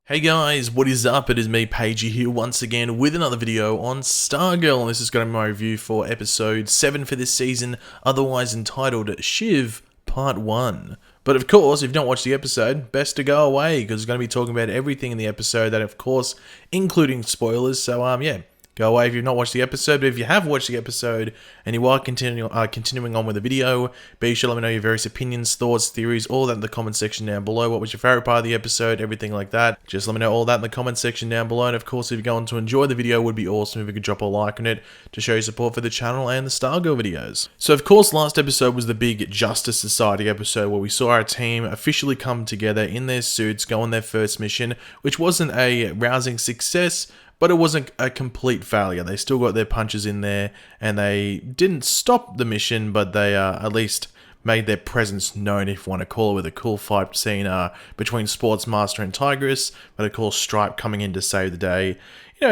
Hey guys, what is up? It is me, Pagey, here once again with another video on Stargirl, and this is going to be my review for episode 7 for this season, otherwise entitled Shiv Part 1. But of course, if you've not watched the episode, best to go away, because we're going to be talking about everything in the episode, that of course, including spoilers, so yeah. Go away if you've not watched the episode, but if you have watched the episode and you are continuing on with the video, be sure to let me know your various opinions, thoughts, theories, all that in the comment section down below. What was your favourite part of the episode, everything like that. Just let me know all that in the comment section down below. And of course, if you're going to enjoy the video, it would be awesome if you could drop a like on it to show your support for the channel and the Stargirl videos. So of course, last episode was the big Justice Society episode where we saw our team officially come together in their suits, go on their first mission, which wasn't a rousing success, but it wasn't a complete failure. They still got their punches in there, and they didn't stop the mission, but they at least made their presence known, if you want to call it, with a cool fight scene between Sportsmaster and Tigress, but of course Stripe coming in to save the day,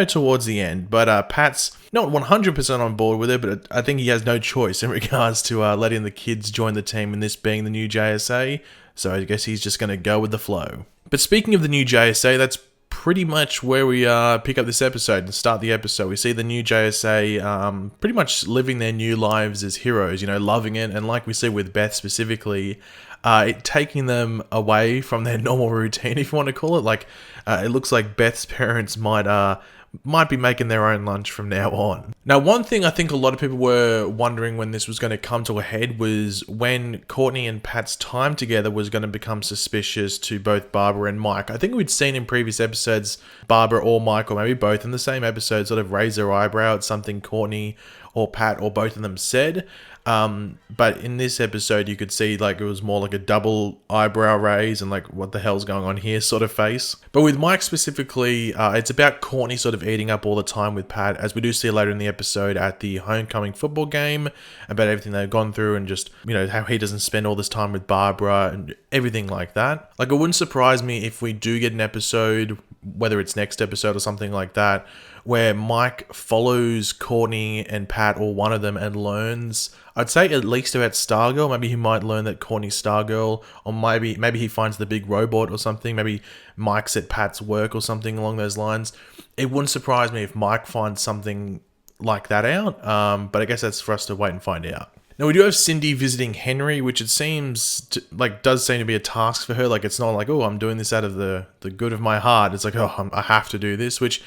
towards the end. But Pat's not 100% on board with it, but I think he has no choice in regards to letting the kids join the team, and this being the new JSA, so I guess he's just going to go with the flow. But speaking of the new JSA, that's pretty much where we pick up this episode and start the episode. We see the new JSA pretty much living their new lives as heroes, loving it. And like we see with Beth specifically, it taking them away from their normal routine, if you want to call it. Like, it looks like Beth's parents might be making their own lunch from now on. Now, one thing I think a lot of people were wondering when this was going to come to a head was when Courtney and Pat's time together was going to become suspicious to both Barbara and Mike. I think we'd seen in previous episodes Barbara or Mike, or maybe both in the same episode, sort of raise their eyebrow at something Courtney or Pat or both of them said. But in this episode, you could see like it was more like a double eyebrow raise and like, what the hell's going on here sort of face. But with Mike specifically, it's about Courtney sort of eating up all the time with Pat, as we do see later in the episode at the homecoming football game, about everything they've gone through and just, how he doesn't spend all this time with Barbara and everything like that. Like, it wouldn't surprise me if we do get an episode, whether it's next episode or something like that, where Mike follows Courtney and Pat or one of them and learns, I'd say at least about Stargirl. Maybe he might learn that Courtney's Stargirl, or maybe he finds the big robot or something. Maybe Mike's at Pat's work or something along those lines. It wouldn't surprise me if Mike finds something like that out, but I guess that's for us to wait and find out. Now, we do have Cindy visiting Henry, which it seems does seem to be a task for her. Like, it's not like, oh, I'm doing this out of the good of my heart. It's like, oh, I have to do this, which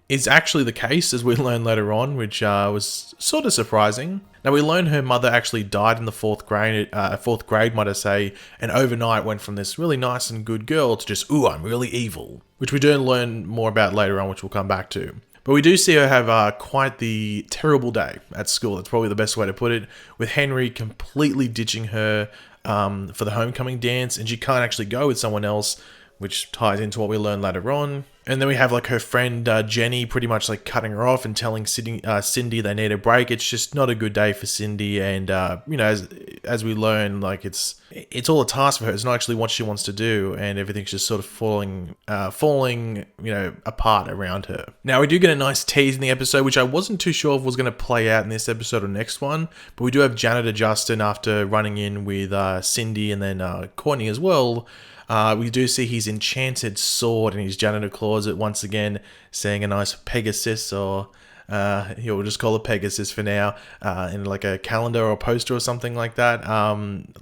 is actually the case, as we learn later on, which was sort of surprising. Now, we learn her mother actually died in the fourth grade, might I say, and overnight went from this really nice and good girl to just, ooh, I'm really evil, which we do learn more about later on, which we'll come back to. But we do see her have quite the terrible day at school. That's probably the best way to put it, with Henry completely ditching her for the homecoming dance, and she can't actually go with someone else, which ties into what we learn later on. And then we have like her friend Jenny pretty much like cutting her off and telling Cindy they need a break. It's just not a good day for Cindy, and as we learn, like it's all a task for her. It's not actually what she wants to do, and everything's just sort of falling apart around her. Now, we do get a nice tease in the episode, which I wasn't too sure if was going to play out in this episode or next one, but we do have Janitor Justin after running in with Cindy and then Courtney as well. We do see his enchanted sword in his janitor closet once again, seeing a nice Pegasus, or we'll just call it Pegasus for now, in like a calendar or poster or something like that.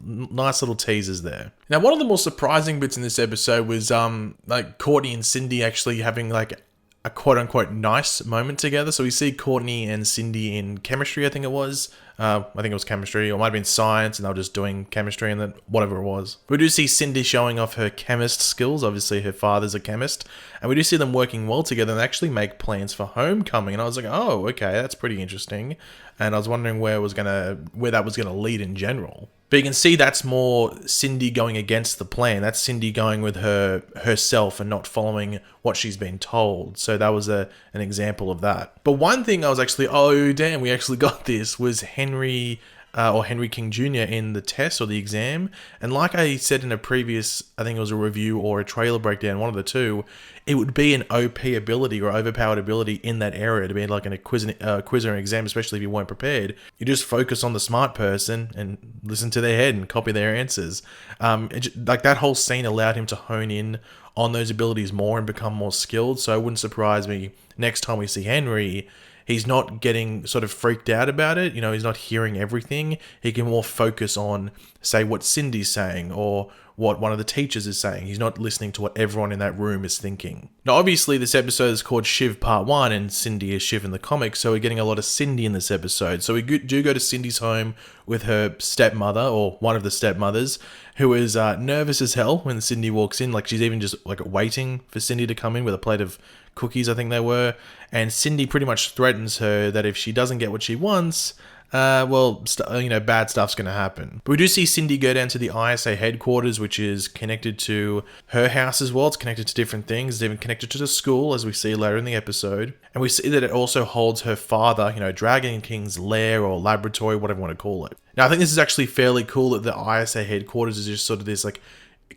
Nice little teasers there. Now, one of the more surprising bits in this episode was like Courtney and Cindy actually having like a quote-unquote nice moment together. So we see Courtney and Cindy in chemistry, I think it was. I think it was chemistry, or it might have been science, and they were just doing chemistry, and then whatever it was. We do see Cindy showing off her chemist skills. Obviously, her father's a chemist. And we do see them working well together and actually make plans for homecoming. And I was like, oh, okay, that's pretty interesting. And I was wondering where that was gonna lead in general. But you can see that's more Cindy going against the plan. That's Cindy going with herself and not following what she's been told. So that was an example of that. But one thing I was actually, oh damn, we actually got this, was Henry or Henry King Jr. in the test or the exam. And like I said in a previous, I think it was a review or a trailer breakdown, one of the two, it would be an OP ability or overpowered ability in that area to be like a quiz or an exam, especially if you weren't prepared. You just focus on the smart person and listen to their head and copy their answers. Like that whole scene allowed him to hone in on those abilities more and become more skilled. So it wouldn't surprise me next time we see Henry, he's not getting sort of freaked out about it. He's not hearing everything. He can more focus on, say, what Cindy's saying or what one of the teachers is saying. He's not listening to what everyone in that room is thinking. Now, obviously, this episode is called Shiv Part 1, and Cindy is Shiv in the comics, so we're getting a lot of Cindy in this episode. So we do go to Cindy's home with her stepmother, or one of the stepmothers, who is nervous as hell when Cindy walks in. Like, she's even just, waiting for Cindy to come in with a plate of cookies, I think they were. And Cindy pretty much threatens her that if she doesn't get what she wants, bad stuff's going to happen. But we do see Cindy go down to the ISA headquarters, which is connected to her house as well. It's connected to different things. It's even connected to the school, as we see later in the episode. And we see that it also holds her father, Dragon King's lair or laboratory, whatever you want to call it. Now, I think this is actually fairly cool that the ISA headquarters is just sort of this,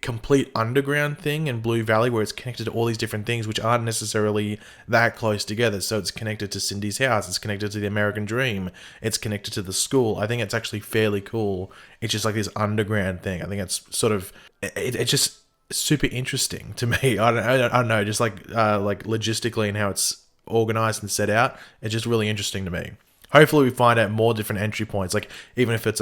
complete underground thing in Blue Valley where it's connected to all these different things which aren't necessarily that close together. So it's connected to Cindy's house, it's connected to the American Dream, it's connected to the school. I think it's actually fairly cool. It's just like this underground thing. I think it's sort of it's just super interesting to me. I don't know, just like logistically and how it's organized and set out. It's just really interesting to me. Hopefully we find out more different entry points, even if it's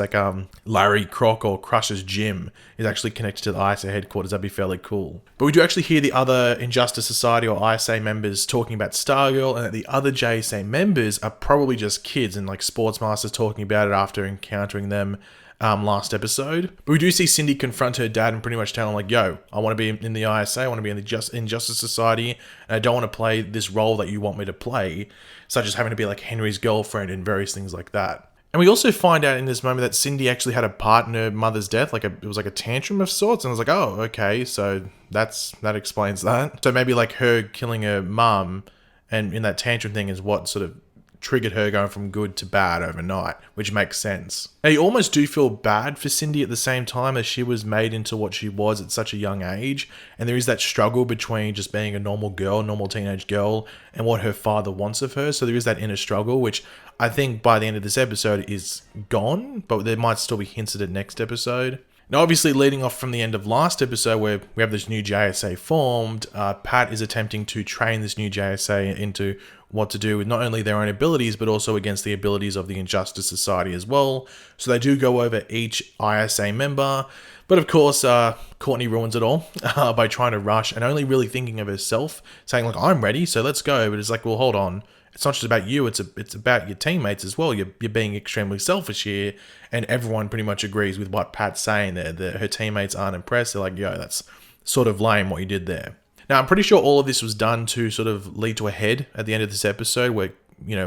Larry Croc or Crush's gym is actually connected to the ISA headquarters. That'd be fairly cool. But we do actually hear the other Injustice Society or ISA members talking about Stargirl, and that the other JSA members are probably just kids and sports masters talking about it after encountering them last episode. But we do see Cindy confront her dad and pretty much tell him yo, I want to be in the ISA, I want to be in the Injustice Society, and I don't want to play this role that you want me to play, such as having to be Henry's girlfriend and various things like that. And we also find out in this moment that Cindy actually had a part in her mother's death, it was a tantrum of sorts, and I was oh, okay, so that explains that. So maybe her killing her mum and in that tantrum thing is what sort of triggered her going from good to bad overnight, which makes sense. Now, you almost do feel bad for Cindy at the same time, as she was made into what she was at such a young age, and there is that struggle between just being a normal teenage girl, and what her father wants of her. So there is that inner struggle, which I think by the end of this episode is gone, but there might still be hints at it next episode. Now, obviously, leading off from the end of last episode where we have this new JSA formed, Pat is attempting to train this new JSA into what to do with not only their own abilities, but also against the abilities of the Injustice Society as well. So they do go over each ISA member, but of course, Courtney ruins it all by trying to rush and only really thinking of herself, saying I'm ready, so let's go. But it's well, hold on. It's not just about you, it's about your teammates as well. You're being extremely selfish here, and everyone pretty much agrees with what Pat's saying there. That her teammates aren't impressed. They're yo, that's sort of lame what you did there. Now, I'm pretty sure all of this was done to sort of lead to a head at the end of this episode where,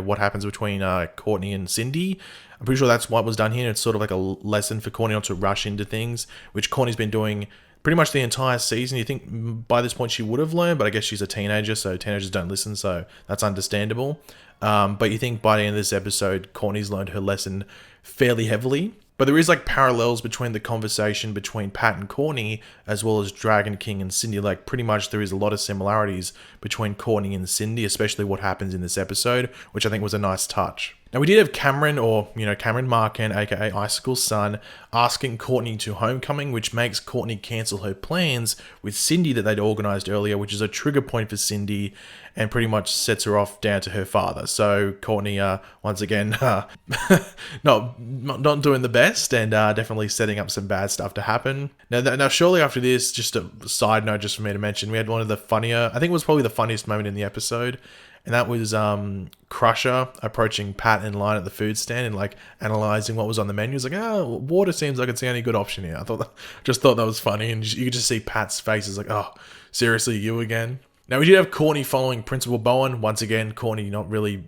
what happens between Courtney and Cindy. I'm pretty sure that's what was done here. It's sort of a lesson for Courtney not to rush into things, which Courtney's been doing pretty much the entire season. You think by this point she would have learned, but I guess she's a teenager, so teenagers don't listen, so that's understandable. But you think by the end of this episode, Courtney's learned her lesson fairly heavily. But there is parallels between the conversation between Pat and Courtney, as well as Dragon King and Cindy. Pretty much there is a lot of similarities between Courtney and Cindy, especially what happens in this episode, which I think was a nice touch. Now, we did have Cameron, or, Cameron Marcan, aka Icicle's son, asking Courtney to homecoming, which makes Courtney cancel her plans with Cindy that they'd organised earlier, which is a trigger point for Cindy and pretty much sets her off down to her father. So Courtney, once again, not doing the best, and definitely setting up some bad stuff to happen. Now, shortly after this, just a side note just for me to mention, we had one of the funnier, I think it was probably the funniest moment in the episode, and that was Crusher approaching Pat in line at the food stand and analysing what was on the menu. He was water seems like it's the only good option here. Just thought that was funny, and you could just see Pat's face is oh, seriously, you again? Now, we did have Courtney following Principal Bowen. Once again, Courtney not really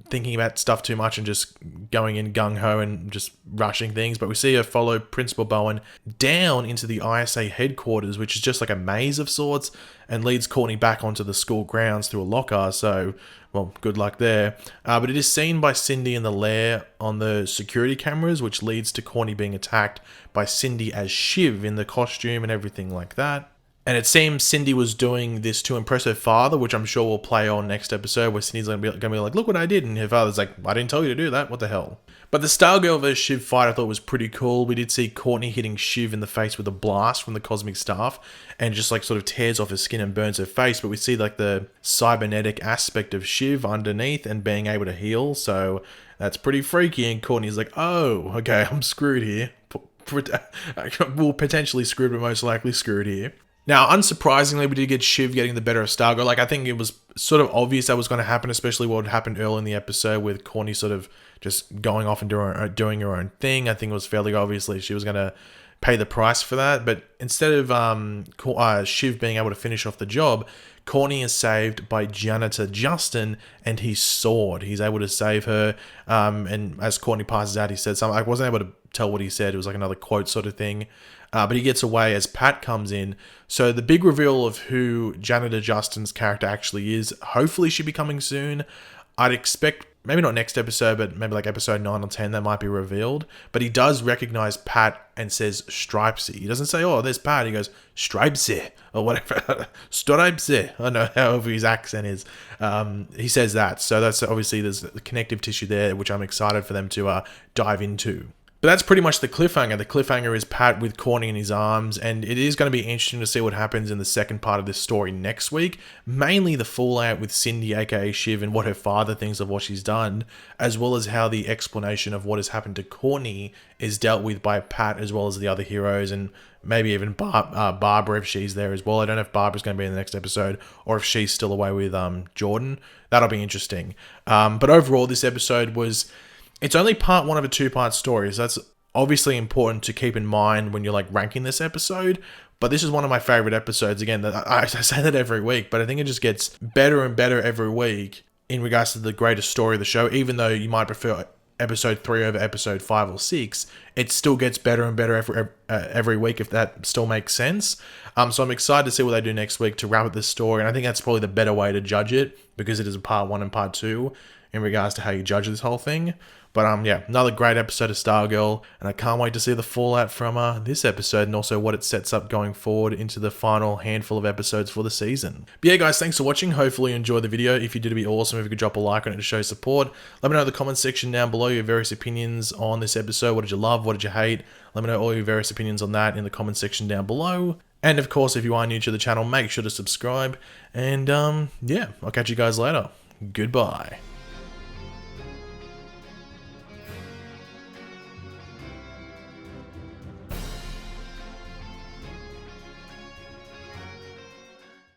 thinking about stuff too much and just going in gung-ho and just rushing things. But we see her follow Principal Bowen down into the ISA headquarters, which is just like a maze of sorts, and leads Courtney back onto the school grounds through a locker. So, well, good luck there. But it is seen by Cindy in the lair on the security cameras, which leads to Courtney being attacked by Cindy as Shiv in the costume and everything like that. And it seems Cindy was doing this to impress her father, which I'm sure will play on next episode, where Cindy's going to be like, look what I did. And her father's like, I didn't tell you to do that. What the hell? But the Stargirl vs. Shiv fight I thought was pretty cool. We did see Courtney hitting Shiv in the face with a blast from the cosmic staff and just like sort of tears off her skin and burns her face. But we see like the cybernetic aspect of Shiv underneath and being able to heal. So that's pretty freaky. And Courtney's like, oh, okay, I'm screwed here. Well, potentially screwed, but most likely screwed here. Now, unsurprisingly, we did get Shiv getting the better of Stargirl. Like, I think it was sort of obvious that was going to happen, especially what happened early in the episode with Courtney sort of just going off and doing her own thing. I think it was fairly obvious that she was going to pay the price for that. But instead of Shiv being able to finish off the job, Courtney is saved by janitor Justin and his sword. He's able to save her. And as Courtney passes out, he said something. I wasn't able to tell what he said. It was like another quote sort of thing. But he gets away as Pat comes in. So the big reveal of who Janitor Justin's character actually is, hopefully should be coming soon. I'd expect, maybe not next episode, but maybe like episode 9 or 10, that might be revealed. But he does recognize Pat and says Stripesy. He doesn't say, oh, there's Pat. He goes, Stripesy, or whatever. Stripesy. I don't know, however his accent is. He says that. So that's obviously, there's the connective tissue there, which I'm excited for them to dive into. But that's pretty much the cliffhanger. The cliffhanger is Pat with Courtney in his arms, and it is going to be interesting to see what happens in the second part of this story next week. Mainly the fallout with Cindy, aka Shiv, and what her father thinks of what she's done, as well as how the explanation of what has happened to Courtney is dealt with by Pat, as well as the other heroes, and maybe even Barbara if she's there as well. I don't know if Barbara's going to be in the next episode, or if she's still away with Jordan. That'll be interesting. But overall, this episode was... It's only part 1 of a 2-part story, so that's obviously important to keep in mind when you're like ranking this episode. But this is one of my favorite episodes. Again, I say that every week, but I think it just gets better and better every week in regards to the greatest story of the show. Even though you might prefer episode 3 over episode 5 or 6, it still gets better and better every week, if that still makes sense. So I'm excited to see what they do next week to wrap up this story, and I think that's probably the better way to judge it, because it is a part 1 and part 2 in regards to how you judge this whole thing. But yeah, another great episode of Stargirl, and I can't wait to see the fallout from this episode, and also what it sets up going forward into the final handful of episodes for the season. But yeah, guys, thanks for watching. Hopefully you enjoyed the video. If you did, it'd be awesome if you could drop a like on it to show support. Let me know in the comments section down below your various opinions on this episode. What did you love? What did you hate? Let me know all your various opinions on that in the comments section down below. And of course, if you are new to the channel, make sure to subscribe. And yeah, I'll catch you guys later. Goodbye.